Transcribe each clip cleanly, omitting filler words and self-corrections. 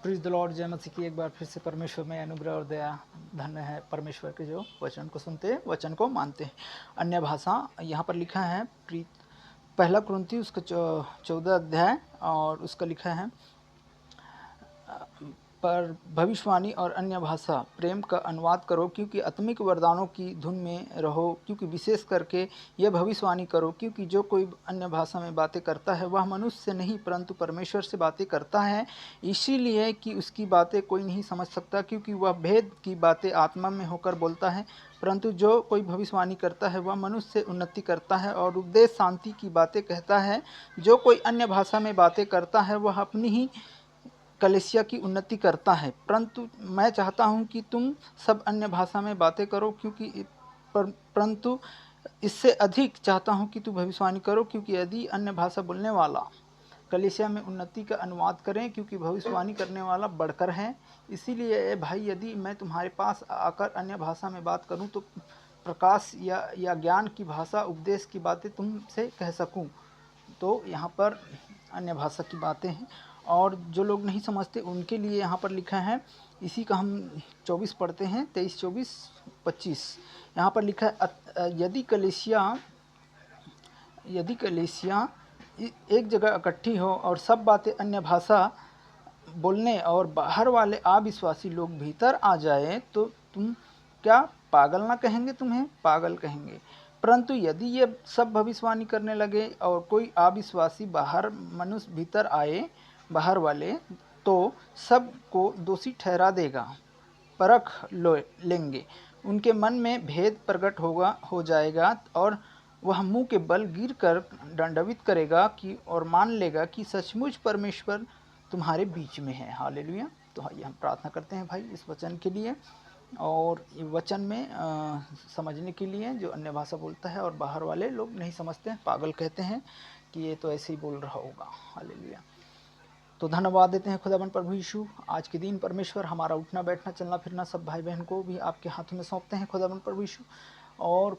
प्रीज the Lord, जय मसीह की। एक बार फिर से परमेश्वर में अनुग्रह और दया धन्य है परमेश्वर के जो वचन को सुनते हैं, वचन को मानते हैं। अन्य भाषा यहाँ पर लिखा है पहला कुरिन्थी उसका 14 अध्याय और उसका लिखा है पर भविष्यवाणी और अन्य भाषा प्रेम का अनुवाद करो, क्योंकि आत्मिक वरदानों की धुन में रहो, क्योंकि विशेष करके यह भविष्यवाणी करो, क्योंकि जो कोई अन्य भाषा में बातें करता है वह मनुष्य से नहीं परंतु परमेश्वर से बातें करता है, इसीलिए कि उसकी बातें कोई नहीं समझ सकता, क्योंकि वह भेद की बातें आत्मा में होकर बोलता है। परंतु जो कोई भविष्यवाणी करता है वह मनुष्य से उन्नति करता है और उपदेश शांति की बातें कहता है। जो कोई अन्य भाषा में बातें करता है वह अपनी ही कलीसिया की उन्नति करता है। परंतु मैं चाहता हूँ कि तुम सब अन्य भाषा में बातें करो, क्योंकि परंतु इससे अधिक चाहता हूँ कि तू भविष्यवाणी करो, क्योंकि यदि अन्य भाषा बोलने वाला कलीसिया में उन्नति का अनुवाद करें, क्योंकि भविष्यवाणी करने वाला बढ़कर है। इसीलिए भाई, यदि मैं तुम्हारे पास आकर अन्य भाषा में बात करूं तो प्रकाश या ज्ञान की भाषा, उपदेश की बातें तुमसे कह सकूं। तो यहाँ पर अन्य भाषा की बातें हैं और जो लोग नहीं समझते उनके लिए यहाँ पर लिखा है। इसी का हम 24 पढ़ते हैं, 23, 24, 25। यहाँ पर लिखा है यदि कलीसिया एक जगह इकट्ठी हो और सब बातें अन्य भाषा बोलने और बाहर वाले अविश्वासी लोग भीतर आ जाए तो तुम क्या पागल ना कहेंगे? तुम्हें पागल कहेंगे। परंतु यदि ये सब भविष्यवाणी करने लगे और कोई अविश्वासी बाहर मनुष्य भीतर आए, बाहर वाले, तो सब को दोषी ठहरा देगा, परख लेंगे। उनके मन में भेद प्रकट हो जाएगा और वह मुंह के बल गिर कर दंडवत करेगा कि और मान लेगा कि सचमुच परमेश्वर तुम्हारे बीच में है। हालेलुया। तो आइए हम प्रार्थना करते हैं भाई इस वचन के लिए और ये वचन में समझने के लिए। जो अन्य भाषा बोलता है और बाहर वाले लोग नहीं समझते हैं, पागल कहते हैं कि ये तो ऐसे ही बोल रहा होगा। हालेलुया। तो धन्यवाद देते हैं खुदाबंद प्रभु यीशु। आज के दिन परमेश्वर हमारा उठना बैठना चलना फिरना सब भाई बहन को भी आपके हाथों में सौंपते हैं खुदाबंद प्रभु यीशु। और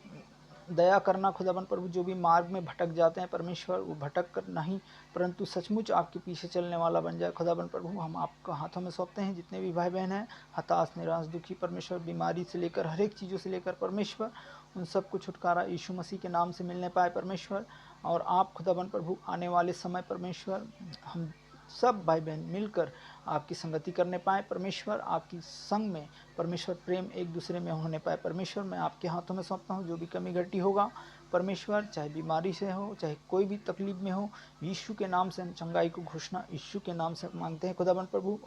दया करना खुदाबंद प्रभु, जो भी मार्ग में भटक जाते हैं परमेश्वर, वो भटक कर नहीं परंतु सचमुच आपके पीछे चलने वाला बन जाए खुदाबंद प्रभु। हम आपका हाथों में सौंपते हैं जितने भी भाई बहन हैं, हताश निराश दुखी परमेश्वर, बीमारी से लेकर हर एक चीज़ों से लेकर परमेश्वर, उन सबको छुटकारा यीशु मसीह के नाम से मिलने पाए परमेश्वर। और आप खुदाबंद प्रभु आने वाले समय परमेश्वर हम सब भाई बहन मिलकर आपकी संगति करने पाए परमेश्वर। आपकी संग में परमेश्वर प्रेम एक दूसरे में होने पाए परमेश्वर। मैं आपके हाथों में सौंपता हूँ जो भी कमी घटी होगा परमेश्वर, चाहे बीमारी से हो, चाहे कोई भी तकलीफ में हो, यीशु के नाम से हम चंगाई को घोषणा यीशु के नाम से मांगते हैं खुदाबंद प्रभु।